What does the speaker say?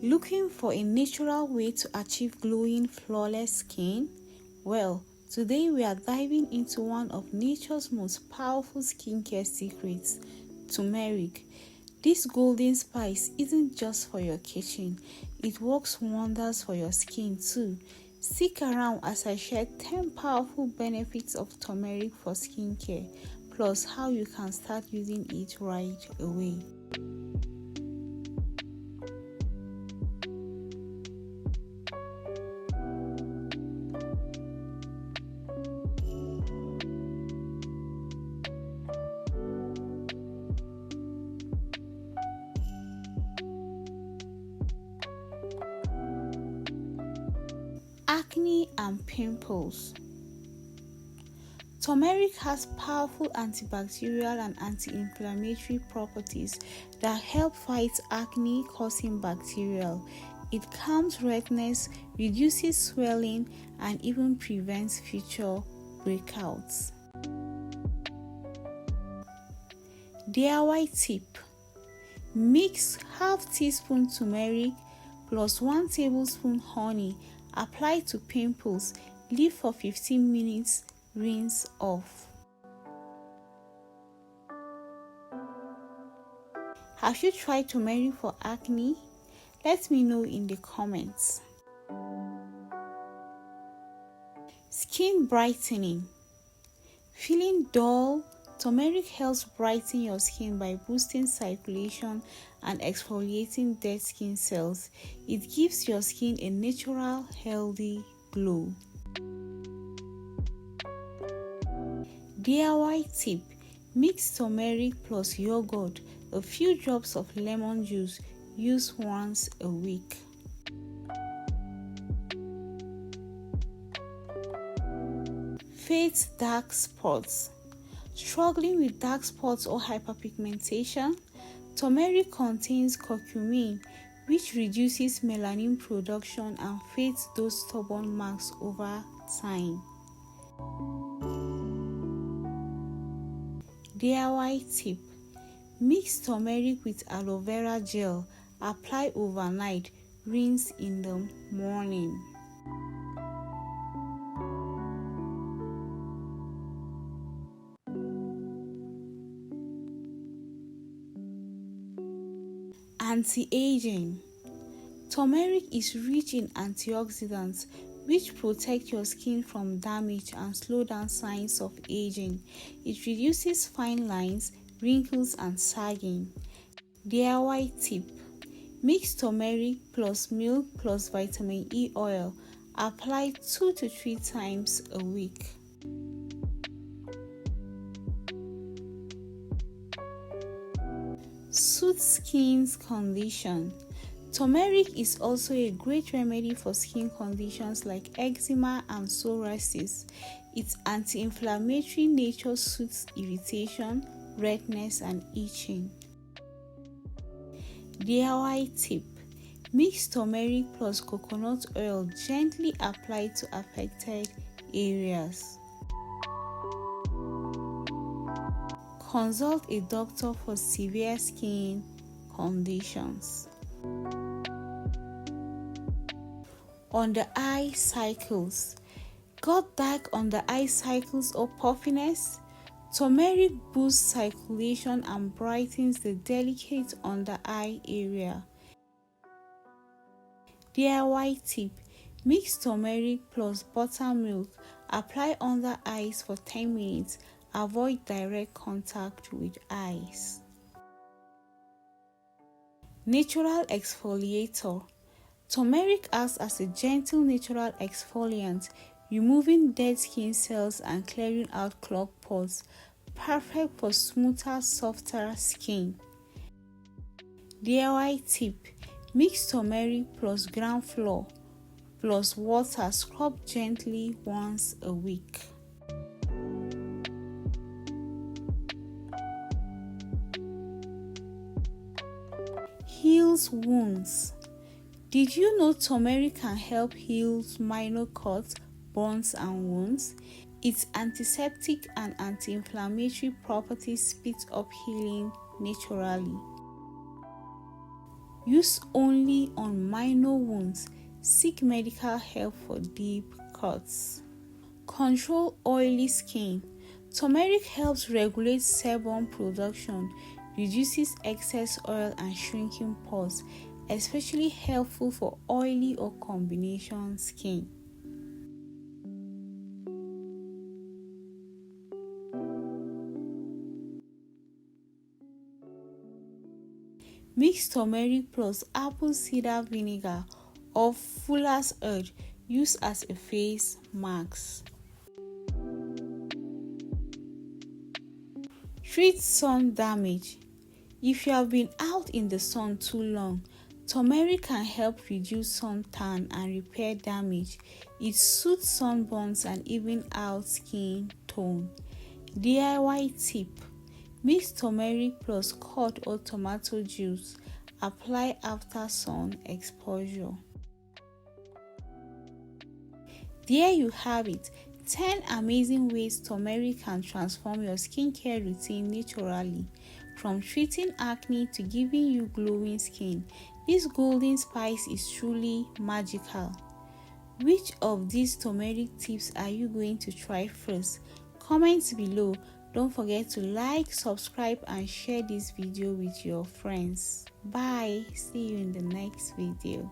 Looking for a natural way to achieve glowing, flawless skin? Well, today we are diving into one of nature's most powerful skincare secrets, turmeric. This golden spice isn't just for your kitchen, it works wonders for your skin too. Stick around as I share 10 powerful benefits of turmeric for skincare, plus how you can start using it right away. Acne and pimples. Turmeric has powerful antibacterial and anti-inflammatory properties that help fight acne-causing bacteria. It calms redness, reduces swelling, and even prevents future breakouts. DIY tip: mix half teaspoon turmeric plus 1 tablespoon honey. Apply to pimples, leave for 15 minutes, rinse off. Have you tried turmeric for acne? Let me know in the comments. Skin brightening. Feeling dull? Turmeric helps brighten your skin by boosting circulation and exfoliating dead skin cells. It gives your skin a natural, healthy glow. DIY tip: mix turmeric plus yogurt, a few drops of lemon juice. Use once a week. Fades dark spots. Struggling with dark spots or hyperpigmentation? Turmeric contains curcumin, which reduces melanin production and fades those stubborn marks over time. DIY tip: mix turmeric with aloe vera gel. Apply overnight. Rinse in the morning. Anti-aging. Turmeric is rich in antioxidants which protect your skin from damage and slow down signs of aging. It reduces fine lines, wrinkles, and sagging. DIY tip: mix turmeric plus milk plus vitamin E oil. Apply 2 to 3 times a week. Soothe skin's condition. Turmeric is also a great remedy for skin conditions like eczema and psoriasis. Its anti-inflammatory nature soothes irritation, redness, and itching. DIY tip: mix turmeric plus coconut oil. Gently apply to affected areas. Consult a doctor for severe skin conditions. Under eye cycles. Got dark under eye cycles or puffiness? Turmeric boosts circulation and brightens the delicate under eye area. DIY tip: mix turmeric plus buttermilk. Apply under eyes for 10 minutes. Avoid direct contact with eyes. Natural exfoliator. Turmeric acts as a gentle natural exfoliant, removing dead skin cells and clearing out clogged pores. Perfect for smoother, softer skin. DIY tip: mix turmeric plus ground floor plus water. Scrub gently once a week. Heals wounds. Did you know turmeric can help heal minor cuts, burns, and wounds? Its antiseptic and anti-inflammatory properties speed up healing naturally. Use only on minor minor wounds, seek medical help for deep cuts. Control oily skin. Turmeric helps regulate sebum production, reduces excess oil and shrinking pores, especially helpful for oily or combination skin. Mix turmeric plus apple cider vinegar or fuller's herb, used as a face mask. Treat sun damage. If you have been out in the sun too long, turmeric can help reduce sun tan and repair damage. It soothes sunburns and even out skin tone. DIY tip: mix turmeric plus curd or tomato juice. Apply after sun exposure. There you have it, 10 amazing ways turmeric can transform your skincare routine naturally. From treating acne to giving you glowing skin, this golden spice is truly magical. Which of these turmeric tips are you going to try first? Comment below. Don't forget to like, subscribe and share this video with your friends. Bye. See you in the next video.